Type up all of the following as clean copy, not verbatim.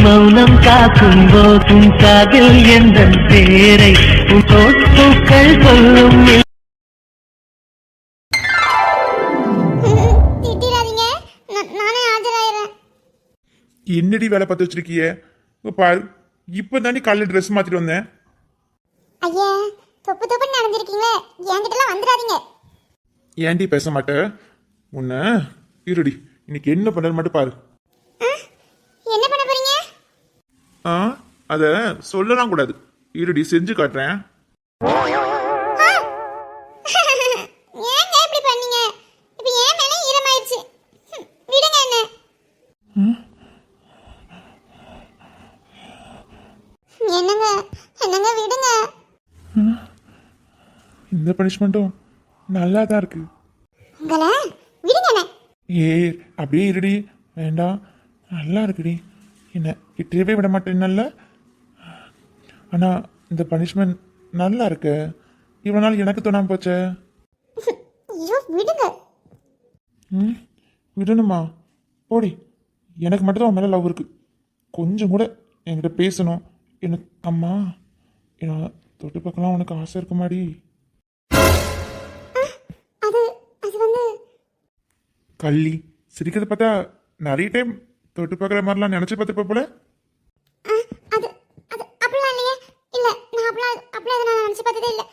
மௌனம் காக்கும் போதும் காதில் எந்த பேரை பூக்கள் சொல்லும். என்னடி வேலை பார்த்து வச்சிருக்கிய பாரு. இப்போ தாண்டி காலையில் ட்ரெஸ் மாத்திட்டு வந்தேன். ஐயா தொப்பு தொப்பு நடந்துருக்கீங்களே, என்கிட்டலாம் வந்துடாதீங்க. ஏன்டி பேச மாட்டேன் உன்ன? இருடி, இன்னைக்கு என்ன பண்ணு மட்டும் பாரு. என்ன பண்ண போறீங்க? அத சொல்லலாம் கூடாது. இருடி, செஞ்சு காட்டுறேன். ஏங்க இப்படி பண்ணீங்க? இப்போ ஏன் மேல ஈரமாயிருச்சு. விடுங்க என்ன. என்னங்க என்னங்க விடுங்க. இந்த பனிஷ்மெண்ட்டும் நல்லா தான் இருக்கு. உங்களை விடுங்க என்ன. அப்படியே இருடி, வேண்டாம். நல்லா இருக்குடி, என்ன கிட்டவே விட மாட்டேன். ஆனா இந்த பனிஷ்மெண்ட் நல்லா இருக்கு. இவ்வளவு நாள் எனக்கு தோணாம போச்சே. ஐயோ விடுங்க. விடணுமா? போடி. எனக்கு மட்டும்தான் உன் மேல லவ் இருக்கு. கொஞ்சம் கூட என்கிட்ட பேசணும். எனக்கு அம்மா என்ன தொட்டு பார்க்கலாம் உனக்கு ஆசை இருக்குமாடி? அது அது வந்து கள்ளி சிரிக்கிறத பார்த்தா நிறைய டைம் தொட்டு பார்க்குற மாதிரிலாம் நினச்சி பார்த்துப்ப போல. அது அது அப்படிலாம் இல்லையே. இல்ல நான் அப்படிலாம் நான் நினைச்சு பார்த்ததே இல்ல.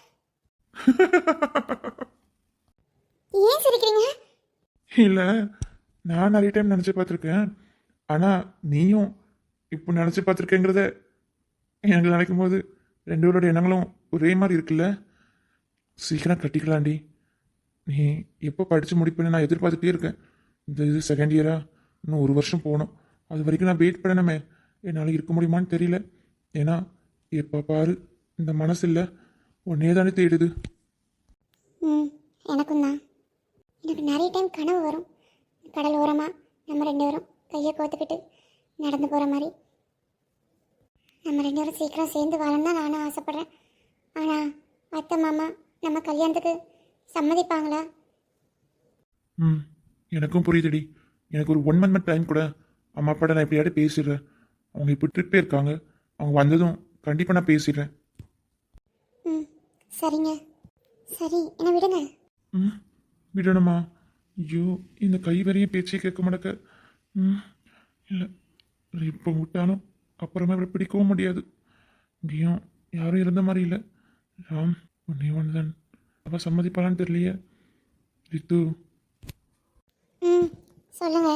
ஏன் சிரிக்கிறீங்க? இல்லை, நான் நிறைய டைம் நினச்சி பார்த்துருக்கேன். ஆனால் நீயும் இப்போ நினச்சி பார்த்துருக்கேங்கிறத எனக்கு நினைக்கும் போது ரெண்டு பேரோட எண்ணங்களும் ஒரே மாதிரி இருக்குல்ல. சீக்கிரம் கட்டிக்கலாண்டி. நீ எப்போ படித்து முடிப்பேன்னு நான் எதிர்பார்த்துட்டே இருக்கேன். இது செகண்ட் இயரா, இன்னும் 1 வருஷம் போகணும். அது வரைக்கும் நான் வெயிட் பண்ணணுமே. என்னால் இருக்க முடியுமான்னு தெரியல. ஏன்னா எப்போ பாரு இந்த மனசு இல்லை, உன்னே தானே தேடுது. எனக்கும் தான். எனக்கு நிறைய டைம் கனவு வரும். கடல் ஓரமாக நம்ம 2 பேரும் கையை கோத்துக்கிட்டு நடந்து போகிற மாதிரி. நம்ம 2 பேரும் சீக்கிரம் சேர்ந்து வாழணும் தான் நானும் ஆசைப்பட்றேன். ஆனால் அத்தை மாமா நம்ம கல்யாணத்துக்கு சம்மதிப்பாங்களா? எனக்கும் புரியுதுடி. எனக்கு ஒரு 1 மந்த் டைம் கூட. அம்மா அப்பாட்ட நான் எப்படியாவது பேசிடுறேன். அவங்க இப்போ ட்ரிப்பே இருக்காங்க. அவங்க வந்ததும் கண்டிப்பாக நான் பேசிடுறேன். சரிங்க. சரி என்ன விடுங்க. விடணுமா? ஐயோ, இந்த கை வரையும் பேச்சே கேட்க மாட்டேக்க. இல்லை, இப்போ விட்டாலும் அப்புறமா இவரை பிடிக்கவும் முடியாது. இங்கேயும் யாரும் இருந்த மாதிரி இல்லை. ராம் ஒன்னே ஒன்று தான். அவள் சம்மதிப்பாளான்னு தெரியலையே. ரித்து சொல்லுங்க.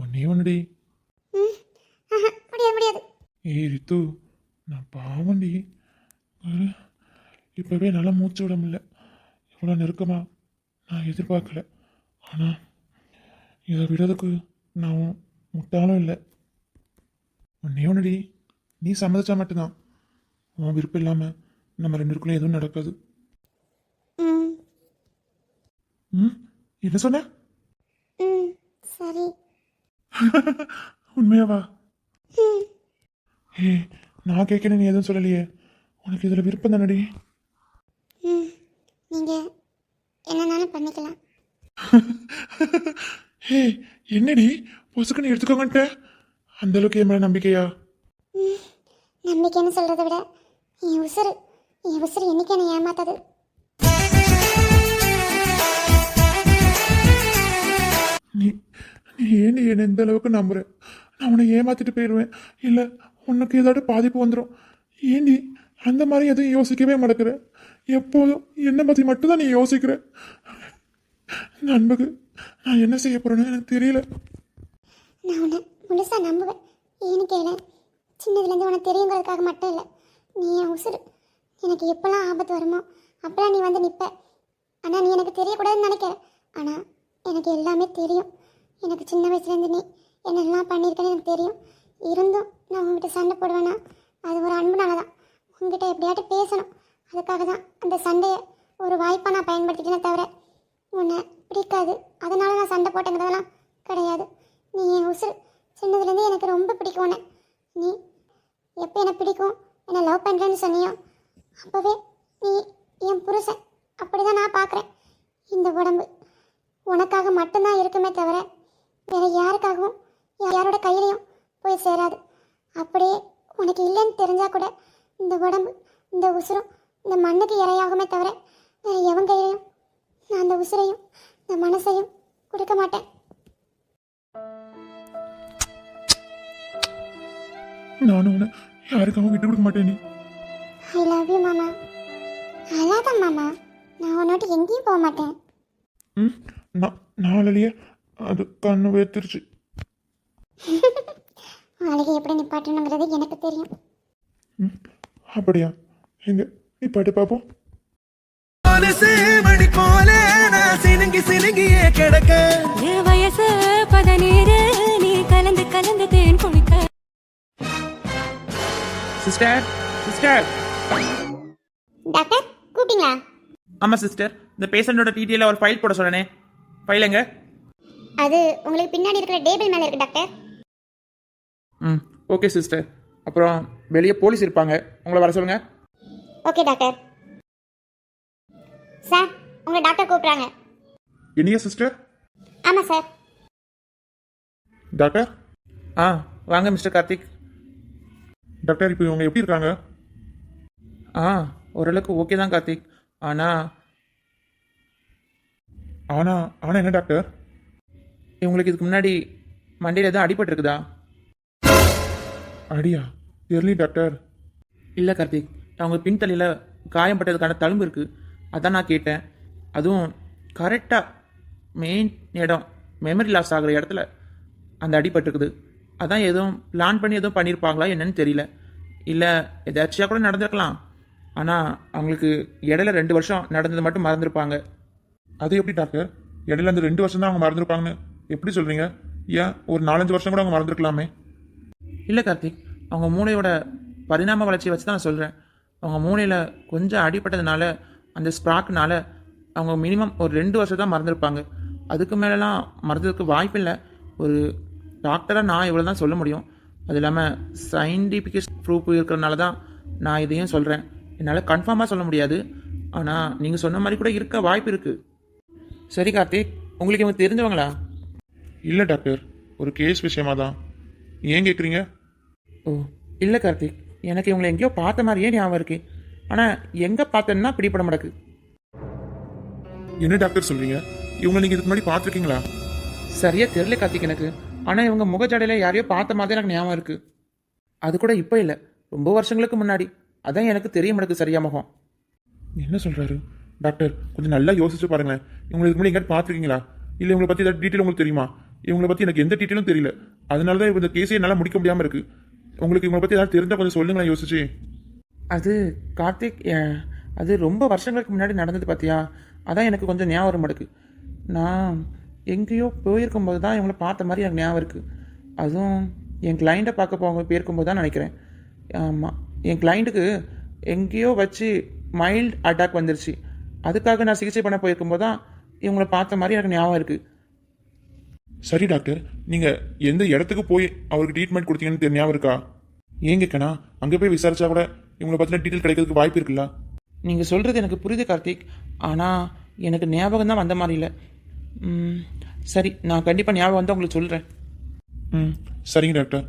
ஒன்னே ஒன்றுடி. முடியாது முடியாது. ஏய் ரித்து, நான் பாவண்டி. இப்போவே நல்லா மூச்சு விட முடியல. இவ்வளோ நெருக்கமா நான் எதிர்பார்க்கல. ஆனால் இதை விடுறதுக்கு நான் முட்டாலும் இல்லை. ஒன்னே ஒன்றுடி, நீ சம்மதிச்சா மட்டும்தான். உன் விருப்பம் இல்லாமல் நம்ம 2 பேருக்குள்ளே எதுவும் நடக்காது. என்ன சொன்ன? சரி. உண்மையாவா? ஏ, நான் கேட்கணும், நீ எதுவும் சொல்லலையே. உனக்கு இதில் விருப்பம் தானடி? நீங்கள் என்னன்னாலும் பண்ணிக்கலாம். ஏ, என்னடி பொசுக்குன்னு எடுத்துக்கோங்கன்ட்ட? அந்த அளவுக்கு என் மேலே நம்பிக்கையா? நம்பிக்கைன்னு சொல்கிறத விட என் உசுறு என்னைக்கு என்னை ஏமாத்தாது. நீ நீ ஏன் என்னை இந்த அளவுக்கு நம்புற? நான் உன்னை ஏமாத்திட்டு போயிடுவேன். இல்லை, உனக்கு ஏதாவது பாதிப்பு வந்துடும். ஏண்டி அந்த மாதிரி எதுவும் யோசிக்கவே மாட்டேங்கிற? எப்போதும் என்னை பற்றி மட்டும்தான் நீ யோசிக்கிற. நண்புக்கு நான் என்ன செய்ய போறேன்னு எனக்கு தெரியல. நான் உன்னை முழுசாக நம்புவேன். ஏன்னு கேளு, சின்னதுலேருந்து உனக்கு தெரியுங்கிறதுக்காக மட்டும் இல்லை. நீ என் உசுறு. எனக்கு எப்போல்லாம் ஆபத்து வருமோ அப்போல்லாம் நீ வந்து நிற்ப. ஆனால் நீ எனக்கு தெரியக்கூடாதுன்னு நினைக்கிற. ஆனால் எனக்கு எல்லாமே தெரியும். எனக்கு சின்ன வயசுலேருந்து நீ என்னெல்லாம் பண்ணியிருக்கேன்னு எனக்கு தெரியும். இருந்தும் நான் உங்ககிட்ட சண்டை போடுவேன்னா அது ஒரு அன்புனால தான். உங்ககிட்ட எப்படியாட்டு பேசணும், அதுக்காக தான் அந்த சண்டையை ஒரு வாய்ப்பாக நான் பயன்படுத்திட்டேனே தவிர உன்னை பிடிக்காது அதனால நான் சண்டை போட்டேங்கிறதெல்லாம் கிடையாது. நீ என் உசுறு. சின்னதுலேருந்து எனக்கு ரொம்ப பிடிக்கும் உன்னை. நீ எப்போ என்னை பிடிக்கும், என்னை லவ் பண்ணுறேன்னு சொன்னியோ அப்போவே நீ என் புருஷன். அப்படி தான் நான் பார்க்குறேன். இந்த உடம்பு உனக்காக மட்டும்தான் இருக்குமே தவிர வேற யாருக்காகவும் யாரோட கையிலையும் போய் சேராது. அப்படியே உனக்கு இல்லைன்னு தெரிஞ்சா கூட இந்த உடம்பு, இந்த உசுரும் இந்த மண்ணுக்கு இரையாகுமே தவிர வேற எவன் கையிலையும் நான் அந்த உசுரையும் இந்த மனசையும் கொடுக்க மாட்டேன். நானும் உன்னை யாருக்காகவும் விட்டு கொடுக்க மாட்டேன். நீ ஐ லவ் யூ மாமா. அழாத மாமா, நான் உன்னோட எங்கேயும் போக மாட்டேன். ம் நாளையே அது கண்ணு வேத்துருச்சு. அழகை எப்படி நிப்பாட்டணுங்கிறது எனக்கு தெரியும். ம் அப்படியா? எங்க நீ பாட்டு பார்ப்போம். மணி போல நான் சினுங்கி சினுங்கியே கிடக்க வயசு 17 நீ கலந்து கலந்து தேன் குடிக்க. சிஸ்டர் சிஸ்டர் டாக்டர் கூப்பிட்டீங்களா? ஆமாம் சிஸ்டர், இந்த பேஷண்டோட டீட்டெயிலில் ஒரு ஃபைல் போட சொன்னேனே, ஃபைல் எங்க? அது உங்களுக்கு பின்னாடி இருக்கிற டேபிள் மேலே இருக்கு டாக்டர். ம் ஓகே சிஸ்டர். அப்புறம் வெளியே போலீஸ் இருப்பாங்க, உங்களை வர சொல்லுங்க. Okay doctor. சார், உங்களை டாக்டர் கூப்பிட்றாங்க. இனியா சிஸ்டர்? ஆமாம் சார். டாக்டர் ஆ வாங்க மிஸ்டர் கார்த்திக். டாக்டர் இப்போ இவங்க எப்படி இருக்காங்க? ஆ ஓரளவுக்கு ஓகே தான் கார்த்திக். ஆனால் ஆனால் என்ன டாக்டர்? இவங்களுக்கு இதுக்கு முன்னாடி மண்டையில் எதுவும் அடிபட்டிருக்குதா? அடியா? தெரியல டாக்டர். இல்லை கார்த்திக், அவங்க பின்தலையில் காயம்பட்டதுக்கான தழும்பு இருக்குது, அதான் நான் கேட்டேன். அதுவும் கரெக்டாக மெயின் இடம், மெமரி லாஸ் ஆகிற இடத்துல அந்த அடிபட்டிருக்குது. அதான் எதுவும் பிளான் பண்ணி எதுவும் பண்ணியிருப்பாங்களா என்னன்னு தெரியல. இல்லை எதாச்சியாக கூட நடந்திருக்கலாம். ஆனால் அவங்களுக்கு இடையில 2 வருஷம் நடந்தது மட்டும் மறந்துருப்பாங்க. அது எப்படி டாக்டர்? இடையில அந்த 2 வருஷம் தான் அவங்க மறந்துருப்பாங்கன்னு எப்படி சொல்கிறீங்க? ஏன் ஒரு 4-5 வருஷம் கூட அவங்க மறந்துருக்கலாமே? இல்லை கார்த்திக், அவங்க மூளையோட பரிணாம வளர்ச்சியை வச்சு தான் நான் சொல்கிறேன். அவங்க மூளையில் கொஞ்சம் அடிபட்டதுனால, அந்த ஸ்ப்ராக்னால அவங்க மினிமம் ஒரு 2 வருஷம் தான் மறந்துருப்பாங்க. அதுக்கு மேலெலாம் மறந்ததுக்கு வாய்ப்பு இல்லை. ஒரு டாக்டராக நான் இவ்வளோ தான் சொல்ல முடியும். அது இல்லாமல் சயின்டிஃபிக் ப்ரூஃப் இருக்கிறனால தான் நான் இதையும் சொல்கிறேன். என்னால் கன்ஃபார்மாக சொல்ல முடியாது, ஆனால் நீங்கள் சொன்ன மாதிரி கூட இருக்க வாய்ப்பு இருக்குது. சரி கார்த்திக், உங்களுக்கு இவங்க தெரிஞ்சவங்களா? இல்லை டாக்டர், ஒரு கேஸ் விஷயமா தான். ஏன் கேட்குறீங்க? ஓ இல்லை கார்த்திக், எனக்கு இவங்களை எங்கேயோ பார்த்த மாதிரியே ஞாபகம் இருக்கு. ஆனால் எங்கே பார்த்தேன்னா பிடிபட மாட்டேக்கு. என்ன டாக்டர் சொல்கிறீங்க? இவங்க நீங்கள் இதுக்கு முன்னாடி பார்த்துருக்கீங்களா? சரியா தெரியல கார்த்திக் எனக்கு. ஆனால் இவங்க முகஜடையில் யாரையோ பார்த்த மாதிரி எனக்கு ஞாபகம் இருக்கு. அது கூட இப்போ இல்லை, ரொம்ப வருஷங்களுக்கு முன்னாடி. அதான் எனக்கு தெரிய மாட்டேங்குது சரியா முகம். என்ன சொல்கிறாரு டாக்டர்? கொஞ்சம் நல்லா யோசிச்சு பாருங்களேன். இவங்களை இதுக்கு முன்னாடி எங்கேயாவது பார்த்துருக்கீங்களா? இல்லை இவங்களை பற்றி ஏதாவது டீட்டெயில் உங்களுக்கு தெரியுமா? இவங்களை பற்றி எனக்கு எந்த டீட்டெயிலும் தெரியல. அதனால தான் இந்த கேஸே என்னால் முடிக்க முடியாமல் இருக்குது. உங்களுக்கு இவங்களை பற்றி ஏதாவது தெரிஞ்சால் கொஞ்சம் சொல்லுங்களேன் யோசிச்சு. அது கார்த்திக், அது ரொம்ப வருஷங்களுக்கு முன்னாடி நடந்தது பார்த்தியா? அதான் எனக்கு கொஞ்சம் ஞாபகம் வர மாட்டேக்கு. நான் எங்கேயோ போயிருக்கும்போது தான் இவங்களை பார்த்த மாதிரி எனக்கு ஞாபகம் இருக்குது. அதுவும் என் கிளைண்ட்டை பார்க்க போயிருக்கும்போது தான் நினைக்கிறேன். ஆமாம், என் கிளைண்ட்டுக்கு எங்கேயோ வச்சு மைல்டு அட்டாக் வந்துருச்சு. அதுக்காக நான் சிகிச்சை பண்ண போயிருக்கும்போது தான் இவங்களை பார்த்த மாதிரி எனக்கு ஞாபகம் இருக்குது. சரி டாக்டர், நீங்கள் எந்த இடத்துக்கு போய் அவருக்கு ட்ரீட்மெண்ட் கொடுத்தீங்கன்னு ஞாபகம் இருக்கா? ஏன் கேட்கணா, அங்கே போய் விசாரிச்சா கூட இவங்களை பற்றின டீட்டெயில் கிடைக்கிறதுக்கு வாய்ப்பு இருக்குல்ல? நீங்கள் சொல்கிறது எனக்கு புரியுது கார்த்திக், ஆனால் எனக்கு ஞாபகம் தான் வந்த மாதிரி இல்லை. சரி, நான் கண்டிப்பாக ஞாபகம் வந்து உங்களுக்கு சொல்கிறேன். சரிங்க டாக்டர்.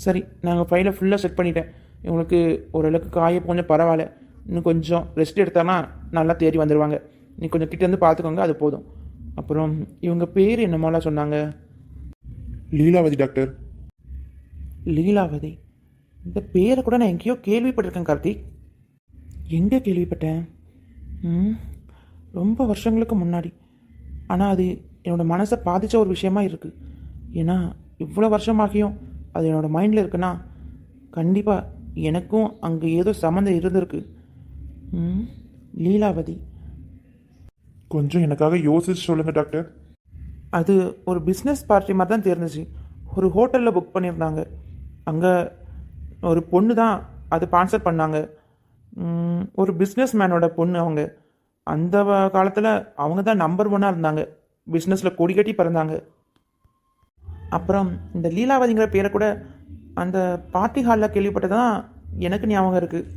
சரி, நாங்கள் ஃபைலை ஃபுல்லாக செட் பண்ணிட்டேன். இவங்களுக்கு ஓரளவுக்கு காய கொஞ்சம் பரவாயில்ல. இன்னும் கொஞ்சம் ரெஸ்ட் எடுத்தானா நல்லா தேடி வந்துடுவாங்க. நீ கொஞ்சம் கிட்டேருந்து பார்த்துக்கோங்க, அது போதும். அப்புறம் இவங்க பேர் என்னமாலாம் சொன்னாங்க? லீலாவதி டாக்டர். லீலாவதி, இந்த பேரை கூட நான் எங்கேயோ கேள்விப்பட்டிருக்கேன் கார்த்திக். எங்கே கேள்விப்பட்டேன்? ரொம்ப வருஷங்களுக்கு முன்னாடி. ஆனால் அது என்னோடய மனசை பாதித்த ஒரு விஷயமா இருக்குது. ஏன்னா இவ்வளோ வருஷமாகியும் அது என்னோடய மைண்டில் இருக்குன்னா கண்டிப்பாக எனக்கும் அங்கே ஏதோ சம்மந்தம் இருந்திருக்கு. லீலாவதி, கொஞ்சம் எனக்காக யோசிச்சு சொல்லுங்கள் டாக்டர். அது ஒரு பிஸ்னஸ் பார்ட்டி மாதிரி தான் தெரிஞ்சிச்சு. ஒரு ஹோட்டலில் புக் பண்ணியிருந்தாங்க. அங்கே ஒரு பொண்ணு தான் அது ஸ்பான்சர் பண்ணாங்க. ஒரு பிஸ்னஸ் மேனோட பொண்ணு அவங்க. அந்த காலத்தில் அவங்க தான் நம்பர் 1 இருந்தாங்க, பிஸ்னஸில் கொடி கட்டி பிறந்தாங்க. அப்புறம் இந்த லீலாவதிங்கிற பேரை கூட அந்த பார்ட்டி ஹாலில் கேள்விப்பட்டதான் எனக்கு ஞாபகம் இருக்குது.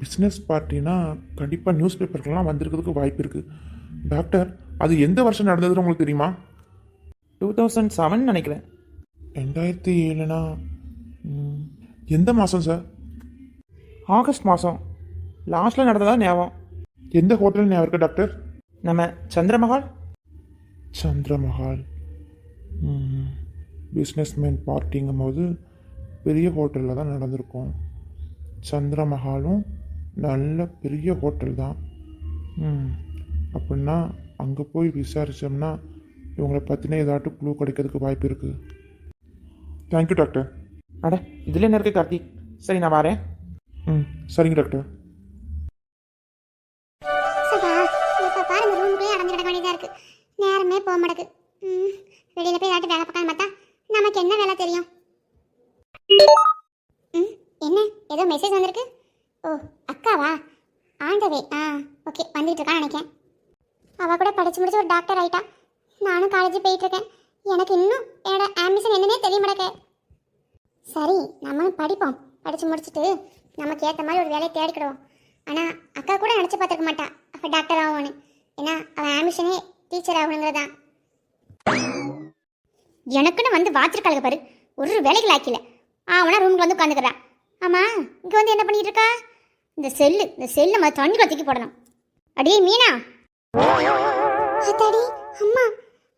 பிஸ்னஸ் பார்ட்டினா கண்டிப்பாக நியூஸ் பேப்பருக்கெல்லாம் வந்திருக்கிறதுக்கு வாய்ப்பு இருக்குது. டாக்டர், அது எந்த வருஷம் நடந்ததுன்னு உங்களுக்கு தெரியுமா? 2007 நினைக்கிறேன். 2007னா எந்த மாதம் சார்? ஆகஸ்ட் மாதம் லாஸ்ட்டில் நடந்ததா ஞாபகம். எந்த ஹோட்டல் ஞாபகம் இருக்கு டாக்டர்? நம்ம சந்திரமஹால். சந்திரமஹால். பிஸ்னஸ்மேன் பார்ட்டிங்கும் போது பெரிய ஹோட்டலில் தான் நடந்திருக்கும். சந்திரமஹாலும் நல்ல பெரிய ஹோட்டல் தான். அப்படின்னா அங்கே போய் விசாரித்தோம்னா இவங்களை பற்றின ஏதாட்டும் க்ளூ கிடைக்கிறதுக்கு வாய்ப்பு இருக்குது. Thank you doctor. அட இதில் என்ன இருக்குது கார்த்திக்? சரி நான் வரேன். சரிங்க டாக்டர். சபா இப்போ பாரு இந்த ரூமுக்குள்ளே அடைஞ்சு கிடக்க வேண்டியதாக இருக்கு. நேரமே போக மாட்டேங்குது. வெளியில் போய் ஏதாட்டு வேலை பார்க்காம பார்த்தா நமக்கு என்ன வேலை தெரியும்? என்ன ஏதோ மெசேஜ் வந்திருக்கு? ஓ அக்காவா? ஆண்டவே ஓகே வந்துட்டு இருக்கான்னு நினைக்கிறேன். அவள் கூட படித்து முடிச்சு ஒரு டாக்டர் ஆகிட்டா. நானும் காலேஜ் போயிட்டுருக்கேன். எனக்கு இன்னும் என்னோட ஆம்பிஷன் என்னன்னே தெரிய மாட்டேங்க. சரி நம்மளும் படிப்போம். படித்து முடிச்சுட்டு நமக்கு ஏற்ற மாதிரி ஒரு வேலையை தேடிக்கிடுவோம். ஆனால் அக்கா கூட நினச்சி பார்த்துருக்க மாட்டா அவள் டாக்டர் ஆகும்னு. ஏன்னா அவன் ஆம்பிஷனே டீச்சர் ஆகணுங்கிறதான். எனக்குன்னு வந்து வாச்சிருக்காளுங்க பாரு, ஒரு வேலைகள் ஆக்கல. அவனா ரூமுக்கு வந்து உட்காந்துக்கிறா. ஆமாம் இங்கே வந்து என்ன பண்ணிட்டு இருக்கா? இந்த செல்லு நம்ம தண்ணியில் தூக்கி போடணும். அடியே மீனா. அத்தாடி அம்மா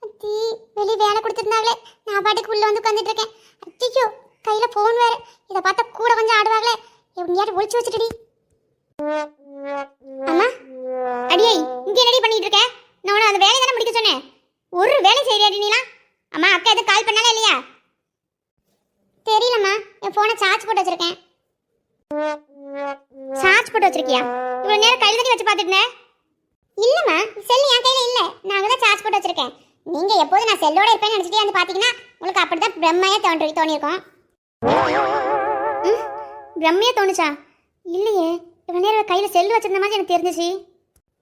அத்தி வெளியே வேலை கொடுத்துருந்தாங்களே, நான் பாட்டுக்கு உள்ளே வந்து உட்காந்துட்டு இருக்கேன். அத்தியோ கையில் ஃபோன் வேறு. இதை பார்த்தா கூட கொஞ்சம் ஆடுவாங்களே, எப்படியாட்டு ஒழிச்சு வச்சுட்டுடி. அம்மா அடியே இங்கே என்னடி பண்ணிட்டு இருக்க? நான் அந்த வேலையை தானே முடிக்க சொன்னேன். ஒரு வேலை செய்யாடி நீலாம். அம்மா அக்கா எதுவும் கால் பண்ணாலே இல்லையா? தெரியலம்மா, என் ஃபோனை சார்ஜ் போட்டு வச்சிருக்கேன். சார்ஜ் போட்டு வச்சிருக்கியா? இவ்வளோ நேரம் கையில் தண்ணி வச்சு பார்த்துட்டேன். இல்லைம்மா செல்லு என் கையில் இல்லை, நாங்கள் தான் சார்ஜ் போட்டு வச்சிருக்கேன். நீங்கள் எப்போதும் நான் செல்லோட இருப்பேன்னு நினச்சிட்டே வந்து பார்த்தீங்கன்னா உங்களுக்கு அப்படி தான் பிரம்மையாக தோணியிருக்கோம். பிரம்மையாக தோணுச்சா? இல்லையே, இவ்வளோ நேரம் கையில் செல்லு வச்சிருந்த மாதிரி எனக்கு தெரிஞ்சிச்சு.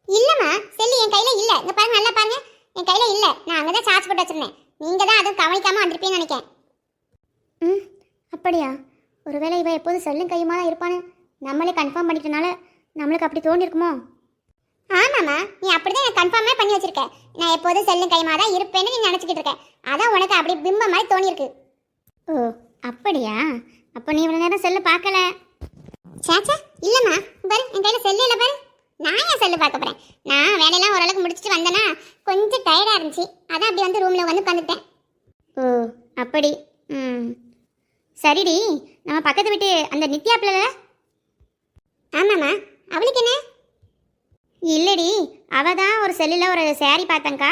இல்லைம்மா செல்லு என் கையில் இல்லை. இங்கே பாருங்க, நல்லா பாருங்க, என் கையில் இல்லை. நான் அங்கே தான் சார்ஜ் போட்டு வச்சிருந்தேன். நீங்கள் தான் அதுவும் கவனிக்காமல் வந்திருப்பீங்கன்னு நினைக்கிறேன். அப்படியா? ஒருவேளை இவ எப்போதும் செல்லும் கையுமா தான் இருப்பான்னு நம்மளே கன்ஃபார்ம் பண்ணிட்டனால நம்மளுக்கு அப்படி தோணிருக்குமோ? ஆமாம்மா, நீ அப்படி தான் எனக்கு கன்ஃபார்மே பண்ணி வச்சிருக்க. நான் எப்போதும் செல்லும் கையுமா தான் இருப்பேன்னு நீ நினச்சிக்கிட்டு இருக்க. அதான் உனக்கு அப்படி பிம்பம் மாதிரி தோணியிருக்கு. ஓ அப்படியா? அப்போ நீ இவ்வளோ நேரம் செல்லு பார்க்கல? சேச்சா இல்லைம்மா, பாரு என் கையில் செல்லு இல்லை பாரு. நான் ஏன் செல்லு பார்க்க போகிறேன்? நான் வேலையெல்லாம் ஓரளவுக்கு முடிச்சுட்டு வந்தேன்னா கொஞ்சம் டயர்டாக இருந்துச்சு. அதான் அப்படி வந்து ரூமில் வந்து உட்காந்துட்டேன். ஓ அப்படி. சரிடி, நம்ம பக்கத்து வீட்டு அந்த நித்யா பிள்ளை. ஆமாம்மா, அவளுக்கு என்ன? இல்லடி, அவள் தான் ஒரு செல்லில் ஒரு சாரீ பார்த்தங்க்கா.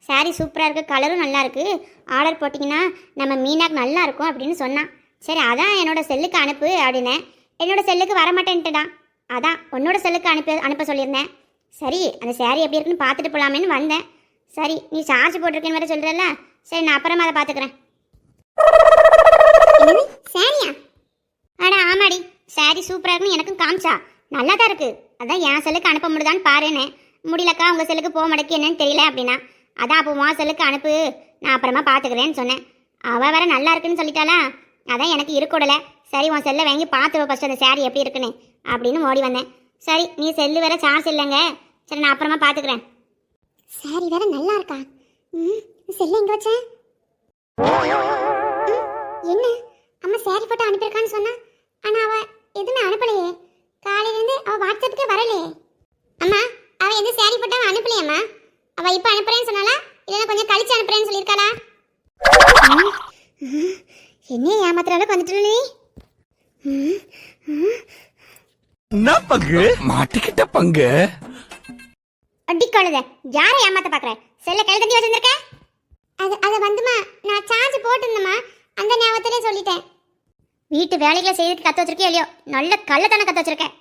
சாரீ சூப்பராக இருக்குது, கலரும் நல்லா இருக்குது, ஆர்டர் போட்டிங்கன்னா நம்ம மீனாக்கு நல்லா இருக்கும் அப்படின்னு சொன்னான். சரி அதான் என்னோடய செல்லுக்கு அனுப்பு அப்படின்னேன். என்னோடய செல்லுக்கு வரமாட்டேன்ட்டுதான். அதான் உன்னோட செல்லுக்கு அனுப்ப சொல்லியிருந்தேன். சரி அந்த சாரீ எப்படி இருக்குன்னு பார்த்துட்டு போகலாமேன்னு வந்தேன். சரி நீ சார்ஜ் போட்டிருக்கேன்னு வேறு சொல்கிறல்ல, சரி நான் அப்புறமா அதை பார்த்துக்கிறேன். சாரியா? அடா ஆமாடி, சாரி சூப்பராக இருக்குன்னு எனக்கும் காமிச்சா. நல்லா தான் இருக்குது. அதான் என் செல்லுக்கு அனுப்ப முடியுதான்னு பாருன்னு. முடியலக்கா உங்கள் செல்லுக்கு போக மாட்டேக்கு என்னன்னு தெரியல அப்படின்னா. அதான் அப்போ உன் செல்லுக்கு அனுப்பு, நான் அப்புறமா பார்த்துக்கிறேன்னு சொன்னேன். அவள் வேற நல்லா இருக்குன்னு சொல்லிட்டாளா, அதான் எனக்கு இருக்கக்கூடல. சரி உன் செல்லை வாங்கி பார்த்துருவ ஃபஸ்ட்டு அந்த சாரி எப்படி இருக்குன்னு அப்படின்னு ஓடி வந்தேன். சரி நீ செல்லு வேற சார்ஜ் இல்லைங்க, சரி நான் அப்புறமா பார்த்துக்கிறேன். சாரி வேற நல்லா இருக்கா? செல்லு எங்கே வச்சேன்? என்ன அம்மா சாரி போட்டு அனுப்பியிருக்கான்னு சொன்னா, ஆனால் அவள் எதுவுமே அனுப்பலையே. காலையிலேருந்து அவள் வாட்ஸ்அப்புக்கே வரலையே. அம்மா அவள் எந்த சாரி போட்டு அவள் அனுப்பலையம்மா. அவள் இப்போ அனுப்புறேன்னு சொன்னாலா இல்லைன்னா கொஞ்சம் கழிச்சு அனுப்புறேன்னு சொல்லியிருக்காளா? என்ன ஏமாத்துற அளவுக்கு வந்துட்டு நீ? என்ன பங்கு மாட்டிக்கிட்ட பங்கு? அடி கழுத, யாரை ஏமாத்த பார்க்குற? செல்ல கையில் தண்ணி வச்சுருந்துருக்க? அதை வந்துமா நான் சார்ஜ் போட்டுருந்தேம்மா, அந்த ஞாபகத்திலே சொல்லிட்டேன். வீட்டு வேலைகளை செய்யறதுக்கு கற்று வச்சிருக்கே இல்லையோ, நல்ல கள்ளத்தானே கற்று வச்சிருக்கேன்.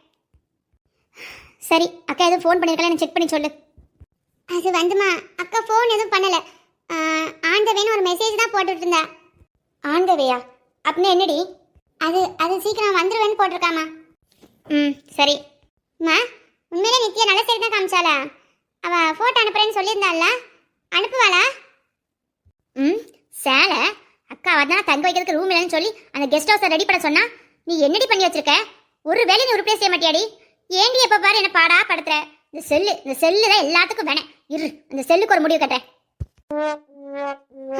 சரி அக்கா எதுவும் ஃபோன் பண்ணியிருக்கலாம், செக் பண்ணி சொல்லு. அது வந்துமா அக்கா ஃபோன் எதுவும் பண்ணலை. ஆண்டவேன்னு ஒரு மெசேஜ் தான் போட்டுட்டு இருந்தா. ஆண்டவேயா? அப்படின்னா என்னடி? அது சீக்கிரம் வந்துடுவேன்னு போட்டிருக்காமா. சரி அம்மா, உண்மையிலே நித்யா நல்ல சரி தான் காமிச்சாளா? அவள் ஃபோட்டோ அனுப்புறேன்னு சொல்லியிருந்தாள்ல, அனுப்புவாளா? சேலை அக்கா அதனால தங்க வைக்கிறதுக்கு ரூம் இல்லைன்னு சொல்லி அந்த கெஸ்ட் ஹவுஸை ரெடி பண்ண சொன்னா, நீ என்னடி பண்ணி வச்சிருக்க? ஒரு வேலை நீ உருப்படியே செய்ய மாட்டியாடி? ஏண்டி எப்போ பாரு என்ன பாடா படுத்துற? இந்த செல்லு தான் எல்லாத்துக்கும் வேணேன். அந்த செல்லுக்கு ஒரு முடிவு கட்டுறேன்.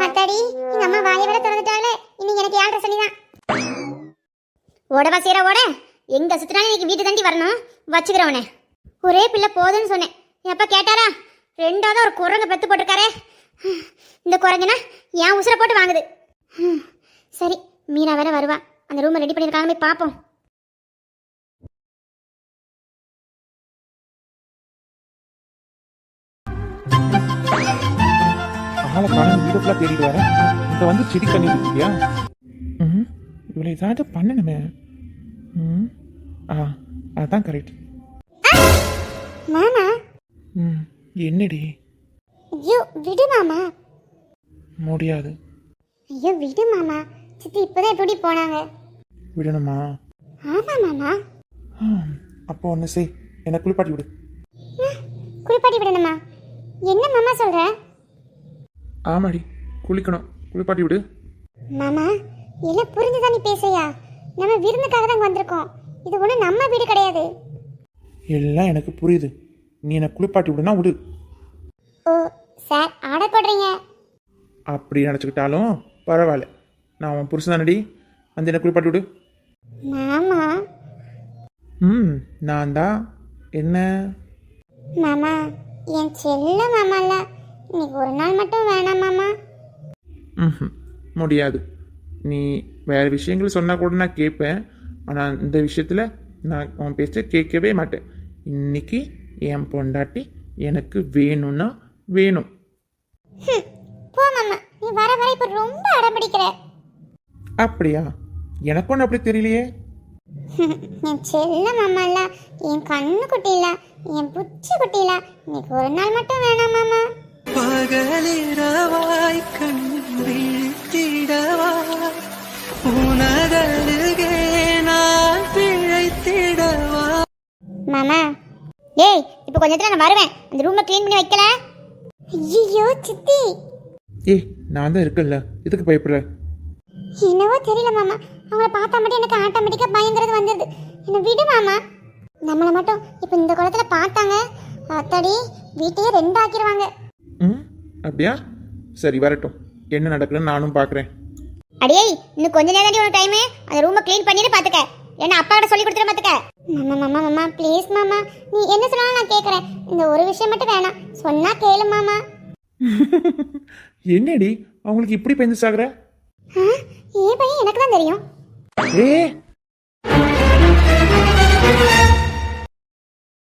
அத்தாடி எங்க அம்மா வாயை விட திறந்துட்டாலே, இனி ஓடவா சீரா ஓட எங்க சுத்தினாலும் இன்னைக்கு வீட்டு தாண்டி வரணும் வச்சுக்கிறவனே. ஒரே பிள்ளை போதுன்னு சொன்னேன், எப்ப கேட்டாரா? ரெண்டாவது ஒரு குரங்க பெத்து போட்டிருக்காரே. இந்த குரங்குனா ஏன் உசுரை போட்டு வாங்குது. சரி, மீரா வேற வருவா, அந்த ரூமை ரெடி பண்ணியிருக்காங்க, போய் பார்ப்போம். ஆளை காணும் வீடு ஃபுல்லாக தேடிட்டு வரேன். இங்கே வந்து செடி தண்ணி இருக்கியா? ம், இவளை ஏதாவது பண்ணணுமே. ம், அதான் கரெக்ட். மாமா. ம், என்னடி? ஐயோ விடு மாமா. முடியாது. ஐயோ விடு மாமா, சித்தி இப்போதான் எப்படி போனாங்க. விடணுமா? ஆமா மாமா. அப்போ ஒன்று செய், என்னை குளிப்பாட்டி விடு. குளிப்பாட்டி விடணுமா? என்ன மாமா சொல்ற? ஆமாடி, குளிக்கணும், குளிப்பாட்டி விடு. மாமா எல்லாம் புரிஞ்சுதான் நீ பேசுறியா? நம்ம விருந்துக்காக தான் வந்திருக்கோம், இது ஒன்றும் நம்ம வீடு கிடையாது. எல்லாம் எனக்கு புரியுது, நீ என்னை குளிப்பாட்டி விடுனா விடு. ஓ சார், ஆர்டர் போடுறீங்க? அப்படி நினச்சிக்கிட்டாலும் பரவாயில்ல, நான் உன் புருஷன் தானடி, அந்த என்னை குளிப்பாட்டி விடு. மாமா. ம், நான் தான். என்ன? மாமா என் செல்ல மாமால, இன்னைக்கு ஒரு நாள் மட்டும் வேணாம் மாமா. ம், முடியாது. நீ வேறு விஷயங்கள் சொன்னால் கூட நான் கேட்பேன், ஆனால் இந்த விஷயத்தில் நான் உன் பேச்ச கேட்கவே மாட்டேன். இன்னைக்கு என் பொண்டாட்டி எனக்கு வேணும்னா வேணும். போ மாமா, நீ வர வர இப்ப ரொம்ப அடம்பிடிக்கிற. அப்படியா? எனக்கு ஒன்று அப்படி தெரியலையே. என் செல்ல மாமால, என் கண்ணு குட்டி இல்ல, என் புச்சி குட்டி இல்ல, இன்னைக்கு ஒரு நாள் மட்டும் வேணாம் மாமா. பகலிரவாய் கண் விழித்திடவாய் உனதருகே நான் பிழைத்திடவா. மாமா டேய், இப்போ கொஞ்சத்துல நான் வருவேன், அந்த ரூமை க்ளீன் பண்ணி வைக்கல. ஐயோ சித்தி. ஏய், நான் தான் இருக்கேன்ல, இதுக்கு பயப்படுற? என்னவோ தெரியல மாமா, அவங்கள பார்த்தா மட்டும் எனக்கு ஆட்டோமேட்டிக்கா பயங்கிறது வந்துடுது. என்ன விடு மாமா. நம்மளை மட்டும் இப்போ இந்த குளத்துல பார்த்தாங்க, அத்தடி வீட்டையே ரெண்டு ஆக்கிடுவாங்க. ம், அப்படியா? சரி, வரட்டும், என்ன நடக்குதுன்னு நானும் பார்க்குறேன். அடியே, இன்னும் கொஞ்ச நேரம் தாண்டி ஒரு டைமு, அந்த ரூமை க்ளீன் பண்ணிட்டு பார்த்துக்க. என்ன அப்பா கிட்ட சொல்லி கொடுத்துட பார்த்துக்க. மாமா மாமா மாமா ப்ளீஸ் மாமா, நீ என்ன சொன்னாலும் நான் கேட்குறேன், இந்த ஒரு விஷயம் மட்டும் வேணாம், சொன்னா கேளு மாமா. என்னடி அவங்களுக்கு இப்படி பெஞ்சு சாகுற? ஏன் பையன் எனக்கு தான் தெரியும். ஏ